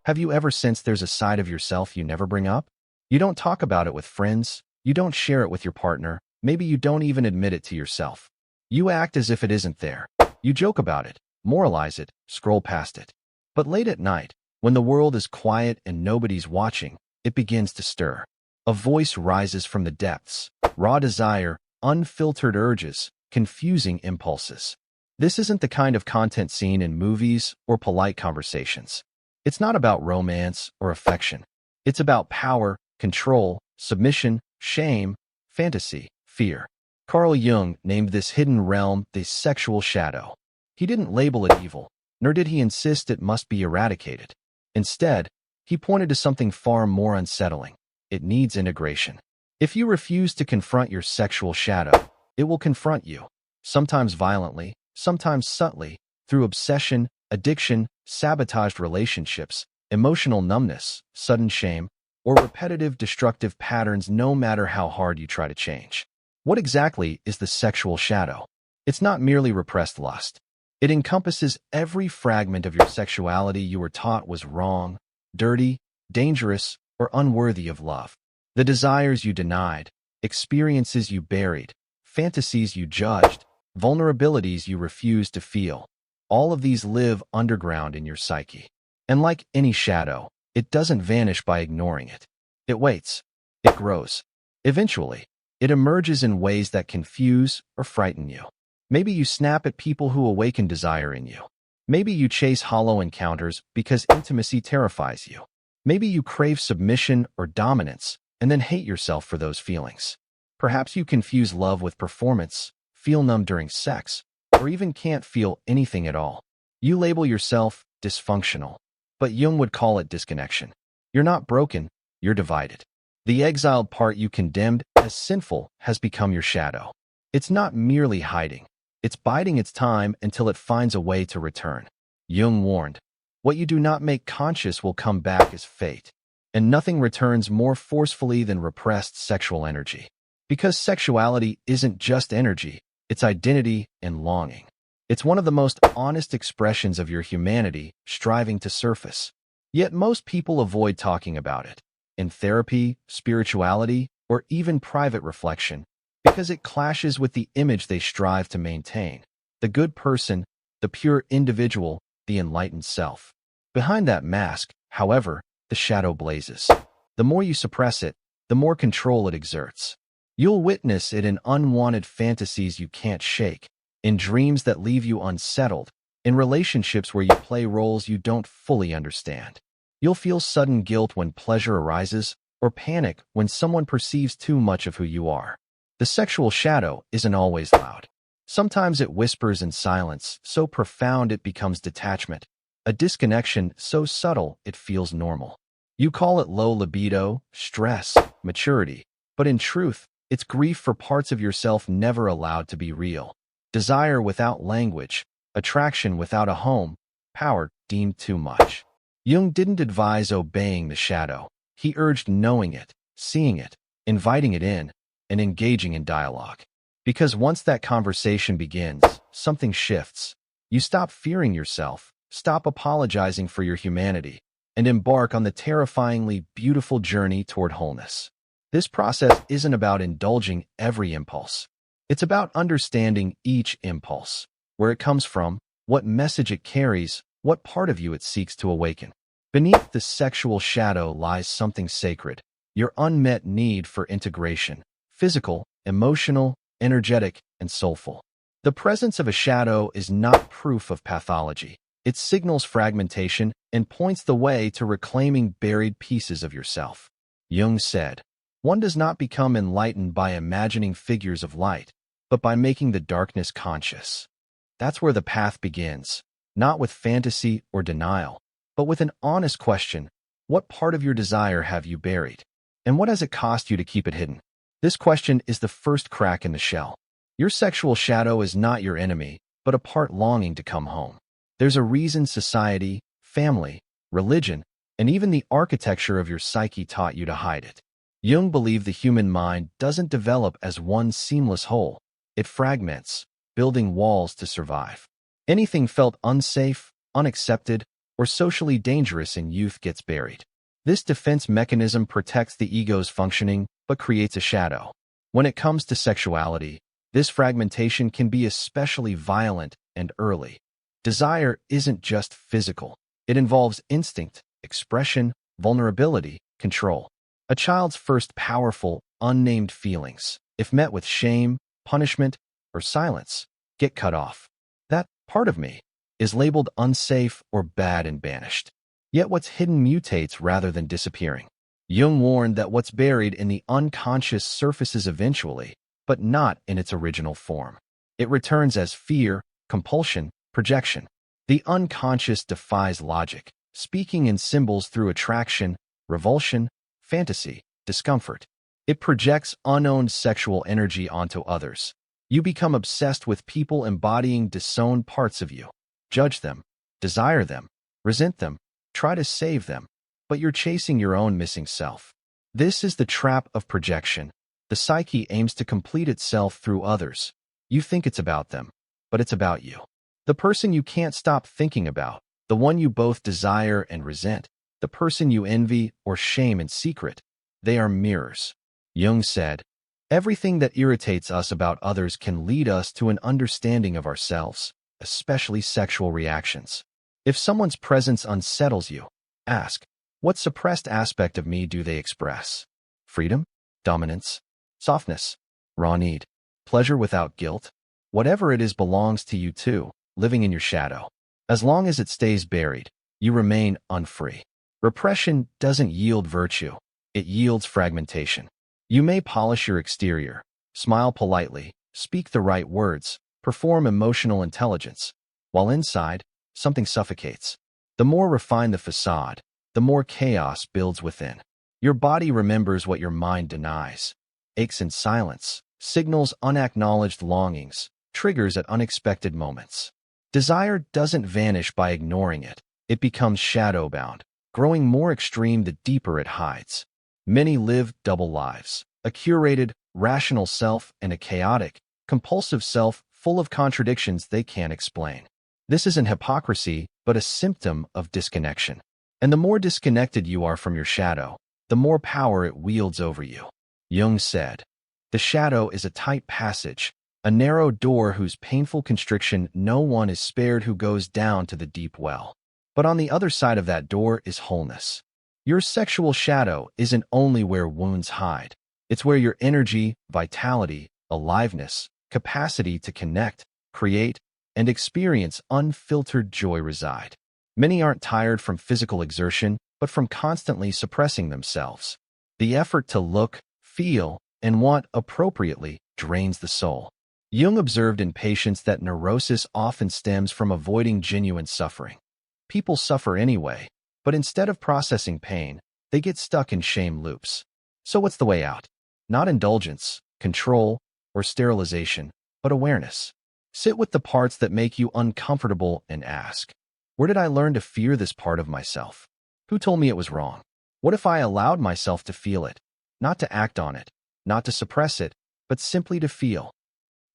Have you ever sensed there's a side of yourself you never bring up? You don't talk about it with friends, you don't share it with your partner, maybe you don't even admit it to yourself. You act as if it isn't there. You joke about it, moralize it, scroll past it. But late at night, when the world is quiet and nobody's watching, it begins to stir. A voice rises from the depths, raw desire, unfiltered urges, confusing impulses. This isn't the kind of content seen in movies or polite conversations. It's not about romance or affection. It's about power, control, submission, shame, fantasy, fear. Carl Jung named this hidden realm the sexual shadow. He didn't label it evil, nor did he insist it must be eradicated. Instead, he pointed to something far more unsettling. It needs integration. If you refuse to confront your sexual shadow, it will confront you, sometimes violently, sometimes subtly, through obsession, addiction, sabotaged relationships, emotional numbness, sudden shame, or repetitive destructive patterns no matter how hard you try to change. What exactly is the sexual shadow? It's not merely repressed lust. It encompasses every fragment of your sexuality you were taught was wrong, dirty, dangerous, or unworthy of love. The desires you denied, experiences you buried, fantasies you judged, vulnerabilities you refused to feel. All of these live underground in your psyche. And like any shadow, it doesn't vanish by ignoring it. It waits. It grows. Eventually, it emerges in ways that confuse or frighten you. Maybe you snap at people who awaken desire in you. Maybe you chase hollow encounters because intimacy terrifies you. Maybe you crave submission or dominance and then hate yourself for those feelings. Perhaps you confuse love with performance, feel numb during sex, or even can't feel anything at all. You label yourself dysfunctional, but Jung would call it disconnection. You're not broken, you're divided. The exiled part you condemned as sinful has become your shadow. It's not merely hiding. It's biding its time until it finds a way to return. Jung warned, what you do not make conscious will come back as fate, and nothing returns more forcefully than repressed sexual energy. Because sexuality isn't just energy, it's identity and longing. It's one of the most honest expressions of your humanity striving to surface. Yet most people avoid talking about it, in therapy, spirituality, or even private reflection, because it clashes with the image they strive to maintain. The good person, the pure individual, the enlightened self. Behind that mask, however, the shadow blazes. The more you suppress it, the more control it exerts. You'll witness it in unwanted fantasies you can't shake, in dreams that leave you unsettled, in relationships where you play roles you don't fully understand. You'll feel sudden guilt when pleasure arises, or panic when someone perceives too much of who you are. The sexual shadow isn't always loud. Sometimes it whispers in silence, so profound it becomes detachment, a disconnection so subtle it feels normal. You call it low libido, stress, maturity, but in truth, it's grief for parts of yourself never allowed to be real. Desire without language, attraction without a home, power deemed too much. Jung didn't advise obeying the shadow. He urged knowing it, seeing it, inviting it in, and engaging in dialogue. Because once that conversation begins, something shifts. You stop fearing yourself, stop apologizing for your humanity, and embark on the terrifyingly beautiful journey toward wholeness. This process isn't about indulging every impulse. It's about understanding each impulse, where it comes from, what message it carries, what part of you it seeks to awaken. Beneath the sexual shadow lies something sacred, your unmet need for integration, physical, emotional, energetic, and soulful. The presence of a shadow is not proof of pathology. It signals fragmentation and points the way to reclaiming buried pieces of yourself. Jung said, one does not become enlightened by imagining figures of light, but by making the darkness conscious. That's where the path begins, not with fantasy or denial, but with an honest question. What part of your desire have you buried? And what has it cost you to keep it hidden? This question is the first crack in the shell. Your sexual shadow is not your enemy, but a part longing to come home. There's a reason society, family, religion, and even the architecture of your psyche taught you to hide it. Jung believed the human mind doesn't develop as one seamless whole. It fragments, building walls to survive. Anything felt unsafe, unaccepted, or socially dangerous in youth gets buried. This defense mechanism protects the ego's functioning but creates a shadow. When it comes to sexuality, this fragmentation can be especially violent and early. Desire isn't just physical. It involves instinct, expression, vulnerability, control. A child's first powerful, unnamed feelings, if met with shame, punishment, or silence, get cut off. That part of me is labeled unsafe or bad and banished. Yet what's hidden mutates rather than disappearing. Jung warned that what's buried in the unconscious surfaces eventually, but not in its original form. It returns as fear, compulsion, projection. The unconscious defies logic, speaking in symbols through attraction, revulsion, fantasy, discomfort. It projects unowned sexual energy onto others. You become obsessed with people embodying disowned parts of you. Judge them, desire them, resent them, try to save them, but you're chasing your own missing self. This is the trap of projection. The psyche aims to complete itself through others. You think it's about them, but it's about you. The person you can't stop thinking about, the one you both desire and resent, the person you envy or shame in secret, they are mirrors. Jung said, everything that irritates us about others can lead us to an understanding of ourselves, especially sexual reactions. If someone's presence unsettles you, ask, what suppressed aspect of me do they express? Freedom? Dominance? Softness? Raw need? Pleasure without guilt? Whatever it is belongs to you too, living in your shadow. As long as it stays buried, you remain unfree. Repression doesn't yield virtue, it yields fragmentation. You may polish your exterior, smile politely, speak the right words, perform emotional intelligence, while inside, something suffocates. The more refined the facade, the more chaos builds within. Your body remembers what your mind denies. Aches in silence, signals unacknowledged longings, triggers at unexpected moments. Desire doesn't vanish by ignoring it. It becomes shadow-bound, growing more extreme the deeper it hides. Many live double lives, a curated, rational self and a chaotic, compulsive self full of contradictions they can't explain. This isn't hypocrisy, but a symptom of disconnection. And the more disconnected you are from your shadow, the more power it wields over you. Jung said, the shadow is a tight passage, a narrow door whose painful constriction no one is spared who goes down to the deep well. But on the other side of that door is wholeness. Your sexual shadow isn't only where wounds hide. It's where your energy, vitality, aliveness, capacity to connect, create, and experience unfiltered joy reside. Many aren't tired from physical exertion, but from constantly suppressing themselves. The effort to look, feel, and want appropriately drains the soul. Jung observed in patients that neurosis often stems from avoiding genuine suffering. People suffer anyway, but instead of processing pain, they get stuck in shame loops. So what's the way out? Not indulgence, control, or sterilization, but awareness. Sit with the parts that make you uncomfortable and ask, where did I learn to fear this part of myself? Who told me it was wrong? What if I allowed myself to feel it? Not to act on it, not to suppress it, but simply to feel.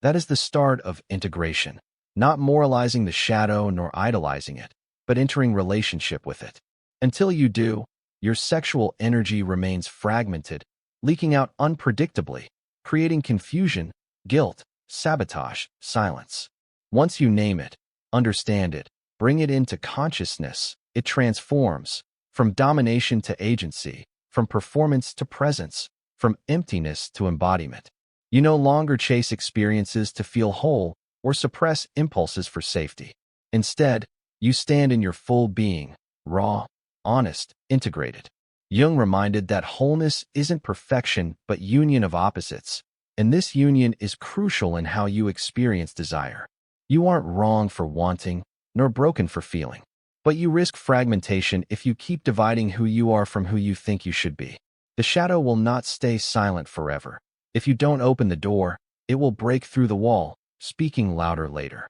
That is the start of integration, not moralizing the shadow nor idolizing it, but entering relationship with it. Until you do, your sexual energy remains fragmented, leaking out unpredictably, creating confusion, guilt, sabotage, silence. Once you name it, understand it, bring it into consciousness, it transforms, from domination to agency, from performance to presence, from emptiness to embodiment. You no longer chase experiences to feel whole or suppress impulses for safety. Instead, you stand in your full being, raw, honest, integrated. Jung reminded that wholeness isn't perfection but union of opposites, and this union is crucial in how you experience desire. You aren't wrong for wanting, nor broken for feeling, but you risk fragmentation if you keep dividing who you are from who you think you should be. The shadow will not stay silent forever. If you don't open the door, it will break through the wall, speaking louder later.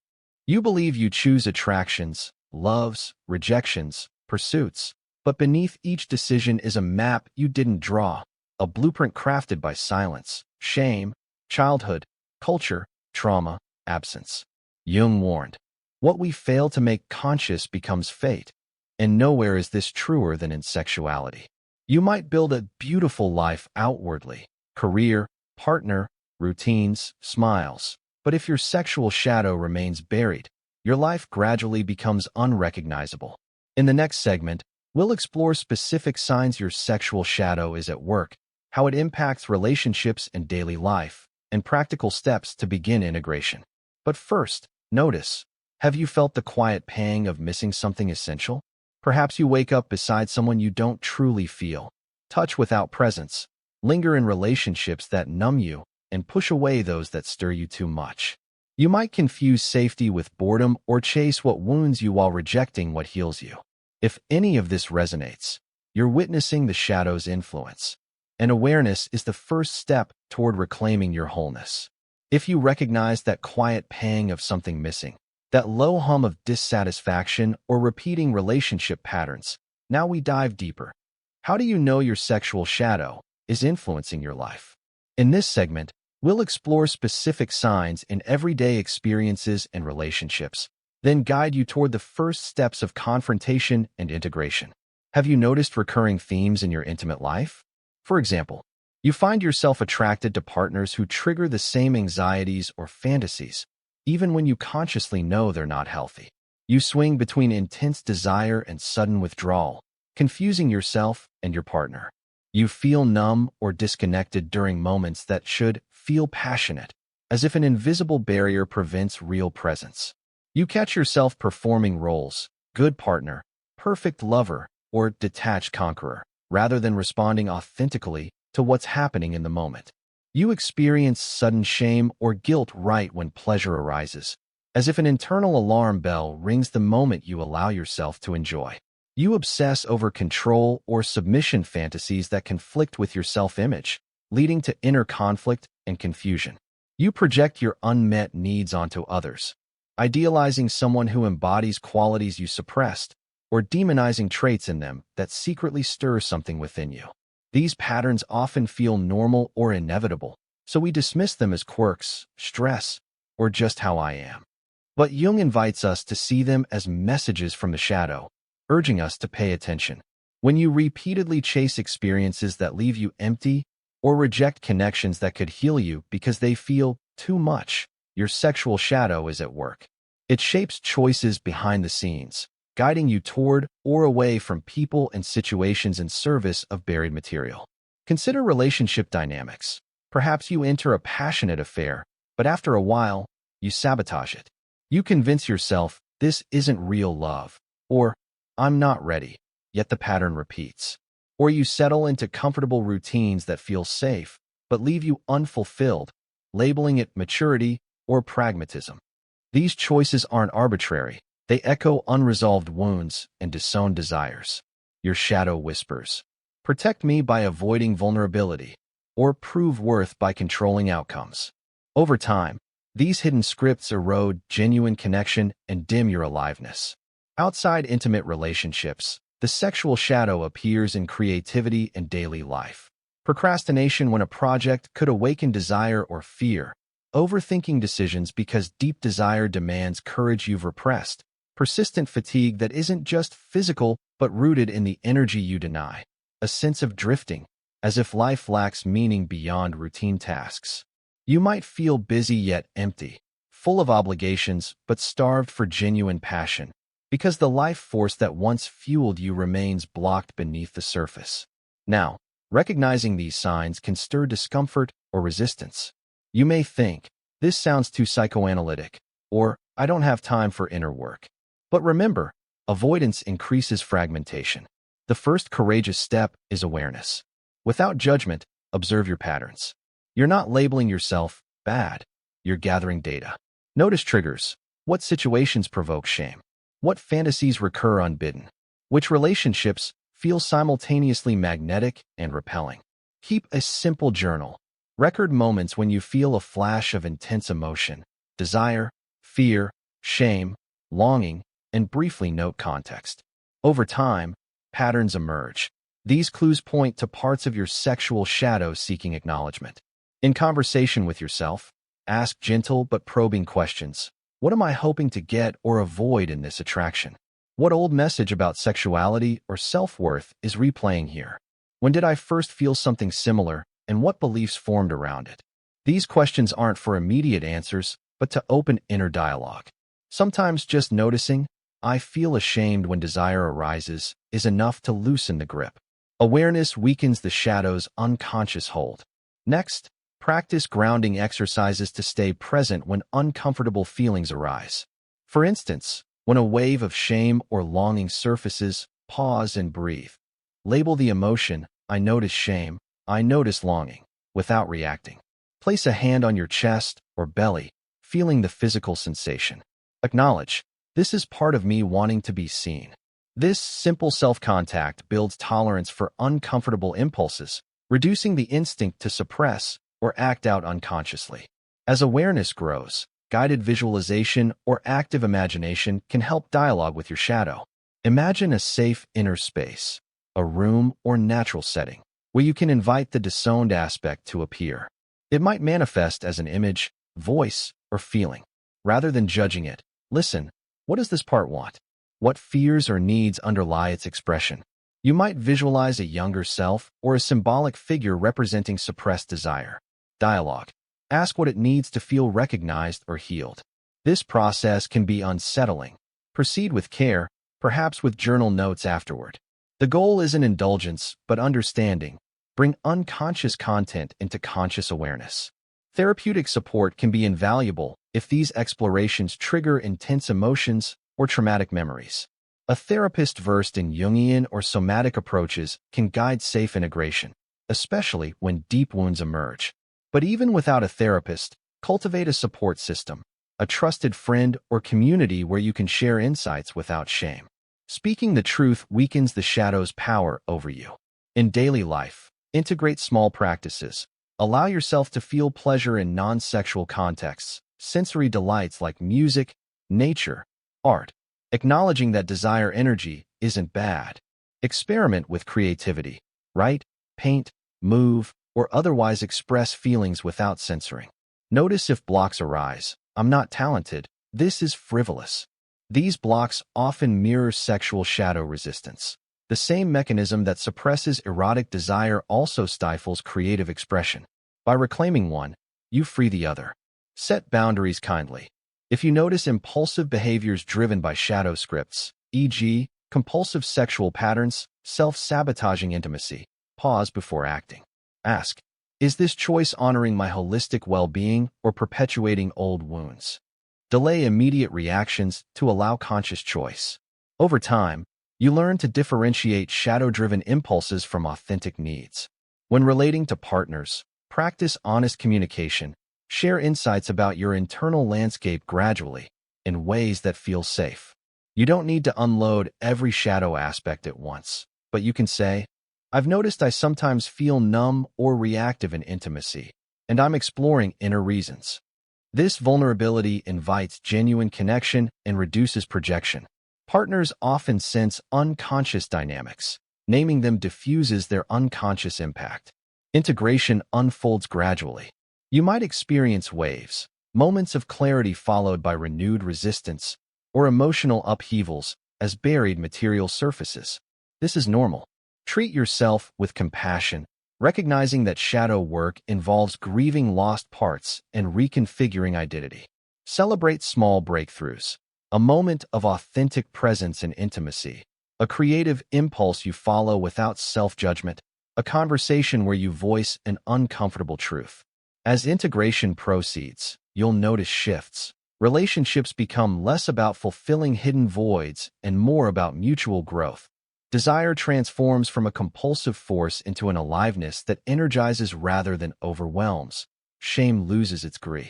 You believe you choose attractions, loves, rejections, pursuits, but beneath each decision is a map you didn't draw, a blueprint crafted by silence, shame, childhood, culture, trauma, absence. Jung warned, what we fail to make conscious becomes fate. And nowhere is this truer than in sexuality. You might build a beautiful life outwardly, career, partner, routines, smiles. But if your sexual shadow remains buried, your life gradually becomes unrecognizable. In the next segment, we'll explore specific signs your sexual shadow is at work, how it impacts relationships and daily life, and practical steps to begin integration. But first, notice, have you felt the quiet pang of missing something essential? Perhaps you wake up beside someone you don't truly feel, touch without presence, linger in relationships that numb you, and push away those that stir you too much. You might confuse safety with boredom or chase what wounds you while rejecting what heals you. If any of this resonates, you're witnessing the shadow's influence. And awareness is the first step toward reclaiming your wholeness. If you recognize that quiet pang of something missing, that low hum of dissatisfaction or repeating relationship patterns, now we dive deeper. How do you know your sexual shadow is influencing your life? In this segment, we'll explore specific signs in everyday experiences and relationships, then guide you toward the first steps of confrontation and integration. Have you noticed recurring themes in your intimate life? For example, you find yourself attracted to partners who trigger the same anxieties or fantasies, even when you consciously know they're not healthy. You swing between intense desire and sudden withdrawal, confusing yourself and your partner. You feel numb or disconnected during moments that should feel passionate, as if an invisible barrier prevents real presence. You catch yourself performing roles, good partner, perfect lover, or detached conqueror, rather than responding authentically to what's happening in the moment. You experience sudden shame or guilt right when pleasure arises, as if an internal alarm bell rings the moment you allow yourself to enjoy. You obsess over control or submission fantasies that conflict with your self-image, leading to inner conflict and confusion. You project your unmet needs onto others, idealizing someone who embodies qualities you suppressed, or demonizing traits in them that secretly stir something within you. These patterns often feel normal or inevitable, so we dismiss them as quirks, stress, or just how I am. But Jung invites us to see them as messages from the shadow, urging us to pay attention. When you repeatedly chase experiences that leave you empty or reject connections that could heal you because they feel too much, your sexual shadow is at work. It shapes choices behind the scenes, guiding you toward or away from people and situations in service of buried material. Consider relationship dynamics. Perhaps you enter a passionate affair, but after a while, you sabotage it. You convince yourself this isn't real love, or I'm not ready, yet the pattern repeats. Or you settle into comfortable routines that feel safe, but leave you unfulfilled, labeling it maturity or pragmatism. These choices aren't arbitrary. They echo unresolved wounds and disowned desires. Your shadow whispers, protect me by avoiding vulnerability, or prove worth by controlling outcomes. Over time, these hidden scripts erode genuine connection and dim your aliveness. Outside intimate relationships, the sexual shadow appears in creativity and daily life. Procrastination when a project could awaken desire or fear. Overthinking decisions because deep desire demands courage you've repressed. Persistent fatigue that isn't just physical but rooted in the energy you deny. A sense of drifting, as if life lacks meaning beyond routine tasks. You might feel busy yet empty, full of obligations but starved for genuine passion, because the life force that once fueled you remains blocked beneath the surface. Now, recognizing these signs can stir discomfort or resistance. You may think, this sounds too psychoanalytic, or I don't have time for inner work. But remember, avoidance increases fragmentation. The first courageous step is awareness. Without judgment, observe your patterns. You're not labeling yourself bad. You're gathering data. Notice triggers. What situations provoke shame? What fantasies recur unbidden? Which relationships feel simultaneously magnetic and repelling? Keep a simple journal. Record moments when you feel a flash of intense emotion, desire, fear, shame, longing, and briefly note context. Over time, patterns emerge. These clues point to parts of your sexual shadow seeking acknowledgement. In conversation with yourself, ask gentle but probing questions. What am I hoping to get or avoid in this attraction? What old message about sexuality or self-worth is replaying here? When did I first feel something similar, and what beliefs formed around it? These questions aren't for immediate answers, but to open inner dialogue. Sometimes just noticing, I feel ashamed when desire arises, is enough to loosen the grip. Awareness weakens the shadow's unconscious hold. Next, practice grounding exercises to stay present when uncomfortable feelings arise. For instance, when a wave of shame or longing surfaces, pause and breathe. Label the emotion, I notice shame, I notice longing, without reacting. Place a hand on your chest or belly, feeling the physical sensation. Acknowledge, this is part of me wanting to be seen. This simple self-contact builds tolerance for uncomfortable impulses, reducing the instinct to suppress or act out unconsciously. As awareness grows, guided visualization or active imagination can help dialogue with your shadow. Imagine a safe inner space, a room or natural setting, where you can invite the disowned aspect to appear. It might manifest as an image, voice, or feeling. Rather than judging it, listen, what does this part want? What fears or needs underlie its expression? You might visualize a younger self or a symbolic figure representing suppressed desire. Dialogue. Ask what it needs to feel recognized or healed. This process can be unsettling. Proceed with care, perhaps with journal notes afterward. The goal isn't indulgence, but understanding. Bring unconscious content into conscious awareness. Therapeutic support can be invaluable if these explorations trigger intense emotions or traumatic memories. A therapist versed in Jungian or somatic approaches can guide safe integration, especially when deep wounds emerge. But even without a therapist, cultivate a support system, a trusted friend or community where you can share insights without shame. Speaking the truth weakens the shadow's power over you. In daily life, integrate small practices. Allow yourself to feel pleasure in non-sexual contexts, sensory delights like music, nature, art. Acknowledging that desire energy isn't bad. Experiment with creativity. Write, paint, move, or otherwise express feelings without censoring. Notice if blocks arise. I'm not talented. This is frivolous. These blocks often mirror sexual shadow resistance. The same mechanism that suppresses erotic desire also stifles creative expression. By reclaiming one, you free the other. Set boundaries kindly. If you notice impulsive behaviors driven by shadow scripts, e.g., compulsive sexual patterns, self-sabotaging intimacy, pause before acting. Ask, is this choice honoring my holistic well-being or perpetuating old wounds? Delay immediate reactions to allow conscious choice. Over time, you learn to differentiate shadow-driven impulses from authentic needs. When relating to partners, practice honest communication. Share insights about your internal landscape gradually, in ways that feel safe. You don't need to unload every shadow aspect at once, but you can say, I've noticed I sometimes feel numb or reactive in intimacy, and I'm exploring inner reasons. This vulnerability invites genuine connection and reduces projection. Partners often sense unconscious dynamics. Naming them diffuses their unconscious impact. Integration unfolds gradually. You might experience waves, moments of clarity followed by renewed resistance, or emotional upheavals as buried material surfaces. This is normal. Treat yourself with compassion, recognizing that shadow work involves grieving lost parts and reconfiguring identity. Celebrate small breakthroughs, a moment of authentic presence and intimacy, a creative impulse you follow without self-judgment, a conversation where you voice an uncomfortable truth. As integration proceeds, you'll notice shifts. Relationships become less about fulfilling hidden voids and more about mutual growth. Desire transforms from a compulsive force into an aliveness that energizes rather than overwhelms. Shame loses its grip.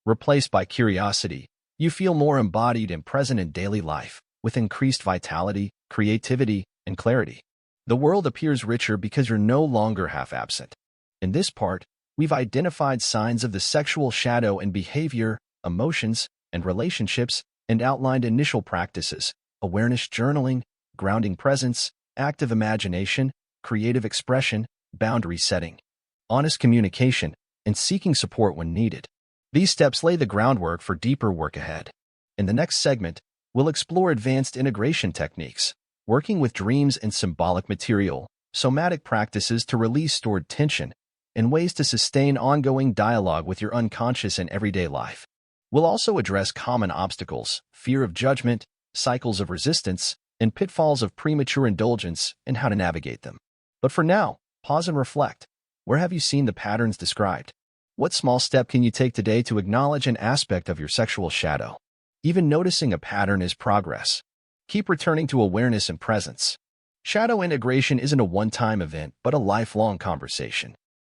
Replaced by curiosity, you feel more embodied and present in daily life, with increased vitality, creativity, and clarity. The world appears richer because you're no longer half absent. In this part, we've identified signs of the sexual shadow in behavior, emotions, and relationships, and outlined initial practices: awareness journaling, grounding presence, active imagination, creative expression, boundary setting, honest communication, and seeking support when needed. These steps lay the groundwork for deeper work ahead. In the next segment, We'll explore advanced integration techniques, working with dreams and symbolic material, somatic practices to release stored tension, and ways to sustain ongoing dialogue with your unconscious in everyday life. We'll also address common obstacles, fear of judgment, cycles of resistance, and pitfalls of premature indulgence and how to navigate them. But for now, pause and reflect. Where have you seen the patterns described? What small step can you take today to acknowledge an aspect of your sexual shadow? Even noticing a pattern is progress. Keep returning to awareness and presence. Shadow integration isn't a one-time event, but a lifelong conversation.